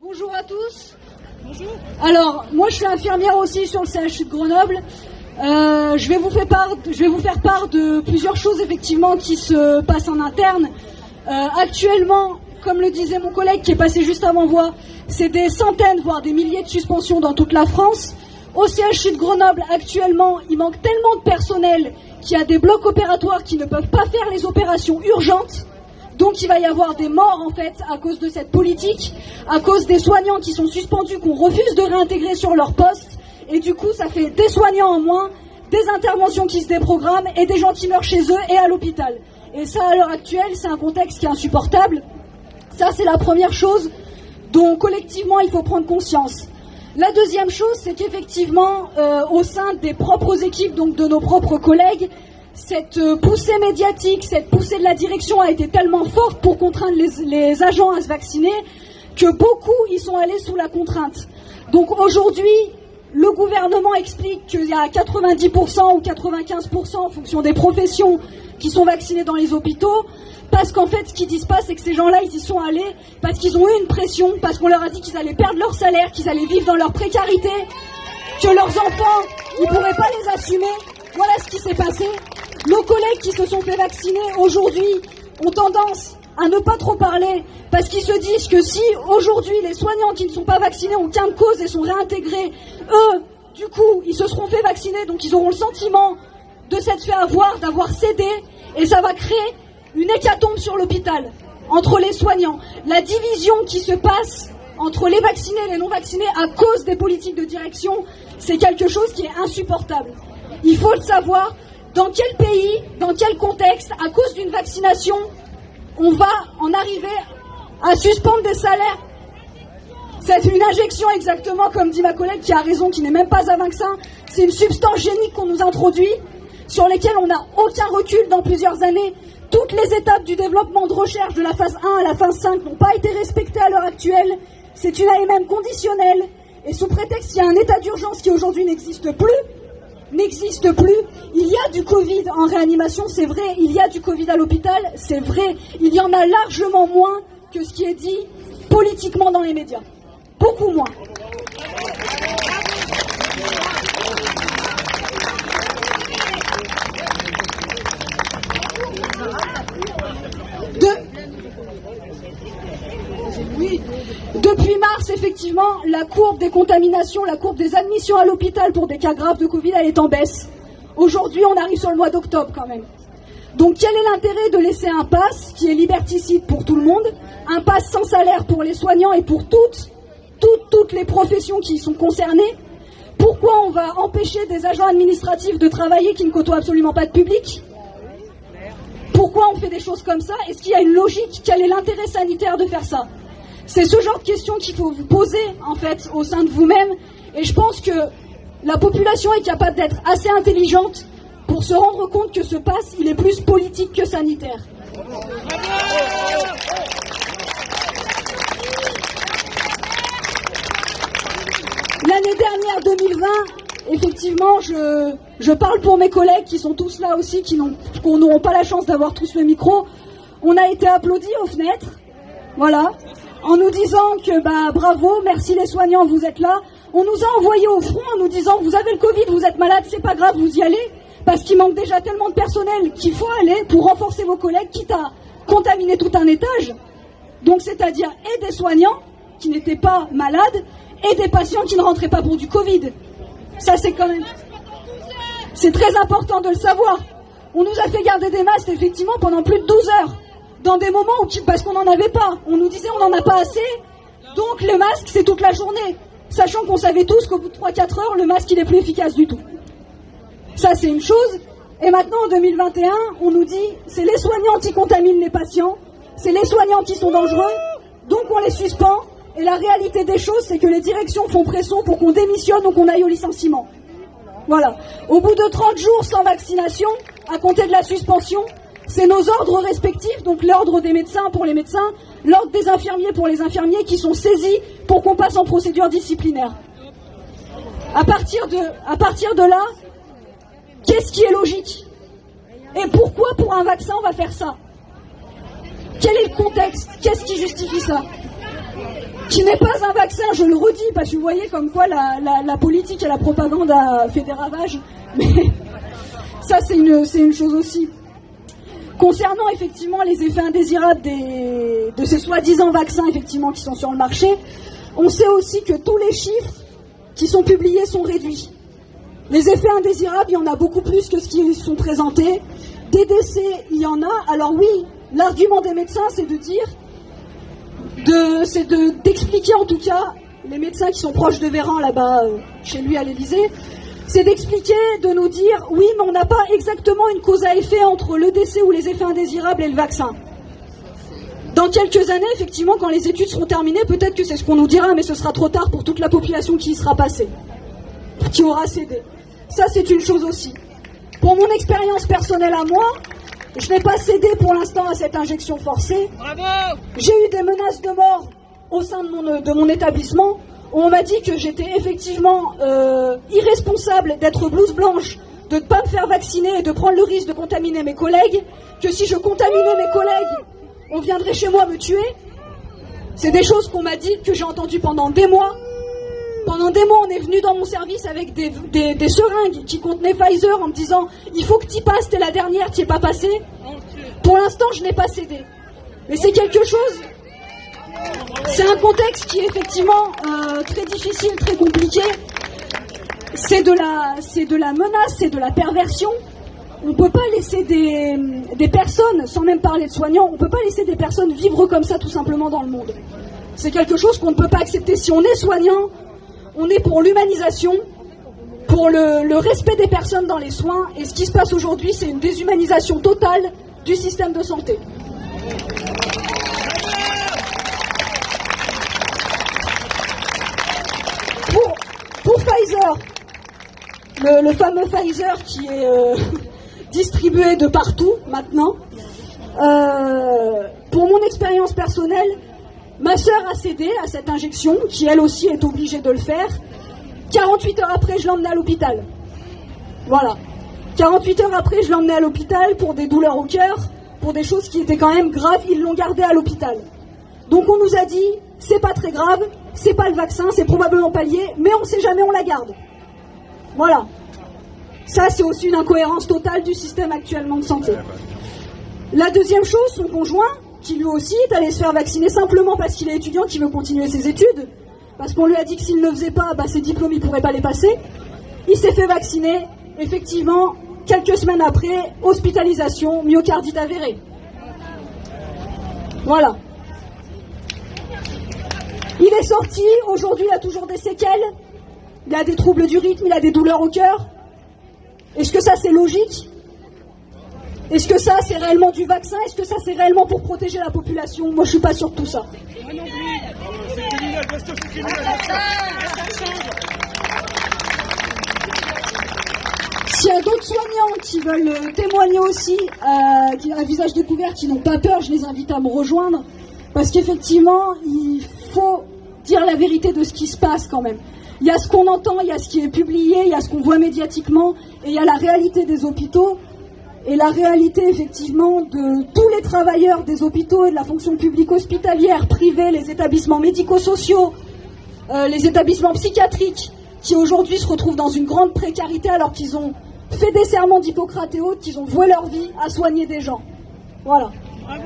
Bonjour à tous. Bonjour. Alors, moi je suis infirmière aussi sur le CHU de Grenoble. Je vais vous faire part de plusieurs choses effectivement qui se passent en interne. Actuellement, comme le disait mon collègue qui est passé juste avant moi, c'est des centaines, voire des milliers de suspensions dans toute la France. Au CHU de Grenoble, actuellement, il manque tellement de personnel qu'il y a des blocs opératoires qui ne peuvent pas faire les opérations urgentes. Donc il va y avoir des morts en fait à cause de cette politique, à cause des soignants qui sont suspendus, qu'on refuse de réintégrer sur leur poste. Et du coup, ça fait des soignants en moins, des interventions qui se déprogramment et des gens qui meurent chez eux et à l'hôpital. Et ça, à l'heure actuelle, c'est un contexte qui est insupportable. Ça, c'est la première chose dont collectivement il faut prendre conscience. La deuxième chose, c'est qu'effectivement, au sein des propres équipes, donc de nos propres collègues, cette poussée médiatique, cette poussée de la direction a été tellement forte pour contraindre les agents à se vacciner que beaucoup y sont allés sous la contrainte. Donc aujourd'hui, le gouvernement explique qu'il y a 90% ou 95% en fonction des professions qui sont vaccinés dans les hôpitaux, parce qu'en fait, ce qu'ils disent pas, c'est que ces gens-là, ils y sont allés parce qu'ils ont eu une pression, parce qu'on leur a dit qu'ils allaient perdre leur salaire, qu'ils allaient vivre dans leur précarité, que leurs enfants, ils pourraient pas les assumer. Voilà ce qui s'est passé. Nos collègues qui se sont fait vacciner aujourd'hui ont tendance à ne pas trop parler parce qu'ils se disent que si aujourd'hui les soignants qui ne sont pas vaccinés ont gain de cause et sont réintégrés, eux, du coup, ils se seront fait vacciner, donc ils auront le sentiment de s'être fait avoir, d'avoir cédé, et ça va créer une hécatombe sur l'hôpital, entre les soignants. La division qui se passe entre les vaccinés et les non-vaccinés à cause des politiques de direction, c'est quelque chose qui est insupportable. Il faut le savoir, dans quel pays, dans quel contexte, à cause d'une vaccination, on va en arriver à suspendre des salaires. C'est une injection, exactement comme dit ma collègue qui a raison, qui n'est même pas un vaccin. C'est une substance génique qu'on nous introduit, sur lesquelles on n'a aucun recul dans plusieurs années. Toutes les étapes du développement de recherche de la phase 1 à la phase 5 n'ont pas été respectées à l'heure actuelle. C'est une AMM conditionnelle. Et sous prétexte qu'il y a un état d'urgence qui aujourd'hui n'existe plus, il y a du Covid en réanimation, c'est vrai. Il y a du Covid à l'hôpital, c'est vrai. Il y en a largement moins que ce qui est dit politiquement dans les médias. Beaucoup moins. Depuis mars, effectivement, la courbe des contaminations, la courbe des admissions à l'hôpital pour des cas graves de Covid, elle est en baisse. Aujourd'hui, on arrive sur le mois d'octobre quand même. Donc quel est l'intérêt de laisser un pass qui est liberticide pour tout le monde, un pass sans salaire pour les soignants et pour toutes les professions qui y sont concernées? Pourquoi on va empêcher des agents administratifs de travailler qui ne côtoient absolument pas de public? Pourquoi on fait des choses comme ça? Est-ce qu'il y a une logique? Quel est l'intérêt sanitaire de faire ça? C'est ce genre de questions qu'il faut vous poser, en fait, au sein de vous-même. Et je pense que la population est capable d'être assez intelligente pour se rendre compte que ce pass, il est plus politique que sanitaire. L'année dernière, 2020, effectivement, je parle pour mes collègues qui sont tous là aussi, qui n'auront pas la chance d'avoir tous le micro. On a été applaudis aux fenêtres, voilà, en nous disant que bravo, merci les soignants, vous êtes là. On nous a envoyés au front en nous disant vous avez le Covid, vous êtes malade, c'est pas grave, vous y allez, parce qu'il manque déjà tellement de personnel qu'il faut aller pour renforcer vos collègues, quitte à contaminer tout un étage. Donc c'est-à-dire et des soignants qui n'étaient pas malades et des patients qui ne rentraient pas pour du Covid. Ça c'est quand même... C'est très important de le savoir. On nous a fait garder des masques effectivement pendant plus de 12 heures. Dans des moments où, parce qu'on n'en avait pas, on nous disait on n'en a pas assez, donc le masque c'est toute la journée, sachant qu'on savait tous qu'au bout de 3-4 heures, le masque il est plus efficace du tout. Ça c'est une chose, et maintenant en 2021, on nous dit c'est les soignants qui contaminent les patients, c'est les soignants qui sont dangereux, donc on les suspend, et la réalité des choses c'est que les directions font pression pour qu'on démissionne ou qu'on aille au licenciement. Voilà. Au bout de 30 jours sans vaccination, à compter de la suspension, c'est nos ordres respectifs, donc l'ordre des médecins pour les médecins, l'ordre des infirmiers pour les infirmiers qui sont saisis pour qu'on passe en procédure disciplinaire. À partir de là, qu'est-ce qui est logique? Et pourquoi pour un vaccin on va faire ça? Quel est le contexte? Qu'est-ce qui justifie ça? qui n'est pas un vaccin, je le redis, parce que vous voyez comme quoi la politique et la propagande a fait des ravages, mais ça c'est une chose aussi. Concernant effectivement les effets indésirables de ces soi-disant vaccins effectivement qui sont sur le marché, on sait aussi que tous les chiffres qui sont publiés sont réduits. Les effets indésirables, il y en a beaucoup plus que ce qui sont présentés. Des décès, il y en a. Alors oui, l'argument des médecins, c'est de dire, d'expliquer en tout cas, les médecins qui sont proches de Véran là-bas, chez lui à l'Élysée, c'est d'expliquer, de nous dire, oui, mais on n'a pas exactement une cause à effet entre le décès ou les effets indésirables et le vaccin. Dans quelques années, effectivement, quand les études seront terminées, peut-être que c'est ce qu'on nous dira, mais ce sera trop tard pour toute la population qui y sera passée, qui aura cédé. Ça, c'est une chose aussi. Pour mon expérience personnelle à moi, je n'ai pas cédé pour l'instant à cette injection forcée. Bravo ! J'ai eu des menaces de mort au sein de mon établissement, où on m'a dit que j'étais effectivement irresponsable d'être blouse blanche, de ne pas me faire vacciner et de prendre le risque de contaminer mes collègues, que si je contaminais mes collègues, on viendrait chez moi me tuer. C'est des choses qu'on m'a dites, que j'ai entendues pendant des mois. Pendant des mois, on est venu dans mon service avec des seringues qui contenaient Pfizer en me disant « Il faut que tu y passes, t'es la dernière, t'y es pas passé ». Pour l'instant, je n'ai pas cédé. Mais c'est quelque chose... C'est un contexte qui est effectivement très difficile, très compliqué. C'est de la menace, c'est de la perversion. On ne peut pas laisser des personnes, sans même parler de soignants, on ne peut pas laisser des personnes vivre comme ça tout simplement dans le monde. C'est quelque chose qu'on ne peut pas accepter. Si on est soignant, on est pour l'humanisation, pour le respect des personnes dans les soins. Et ce qui se passe aujourd'hui, c'est une déshumanisation totale du système de santé. Pour Pfizer, le fameux Pfizer qui est distribué de partout maintenant, pour mon expérience personnelle, ma sœur a cédé à cette injection, qui elle aussi est obligée de le faire. 48 heures après, je l'ai emmenée à l'hôpital. Voilà. 48 heures après, je l'ai emmenée à l'hôpital pour des douleurs au cœur, pour des choses qui étaient quand même graves. Ils l'ont gardée à l'hôpital. Donc on nous a dit, c'est pas très grave, c'est pas le vaccin, c'est probablement pas lié, mais on sait jamais, on la garde. Voilà. Ça, c'est aussi une incohérence totale du système actuellement de santé. La deuxième chose, son conjoint, qui lui aussi est allé se faire vacciner simplement parce qu'il est étudiant, qui veut continuer ses études, parce qu'on lui a dit que s'il ne le faisait pas, ses diplômes, il ne pourrait pas les passer. Il s'est fait vacciner, effectivement, quelques semaines après, hospitalisation, myocardite avérée. Voilà. Il est sorti, aujourd'hui il a toujours des séquelles, il a des troubles du rythme, il a des douleurs au cœur. Est-ce que ça c'est logique ? Est-ce que ça c'est réellement du vaccin ? Est-ce que ça c'est réellement pour protéger la population ? Moi je suis pas sûre de tout ça. S'il y a d'autres soignants qui veulent témoigner aussi, qui ont un visage découvert, qui n'ont pas peur, je les invite à me rejoindre, parce qu'effectivement, il faut dire la vérité de ce qui se passe quand même. Il y a ce qu'on entend, il y a ce qui est publié, il y a ce qu'on voit médiatiquement, et il y a la réalité des hôpitaux, et la réalité effectivement de tous les travailleurs des hôpitaux et de la fonction publique hospitalière, privée, les établissements médico-sociaux, les établissements psychiatriques, qui aujourd'hui se retrouvent dans une grande précarité alors qu'ils ont fait des serments d'Hippocrate et autres, qu'ils ont voué leur vie à soigner des gens. Voilà. Bravo.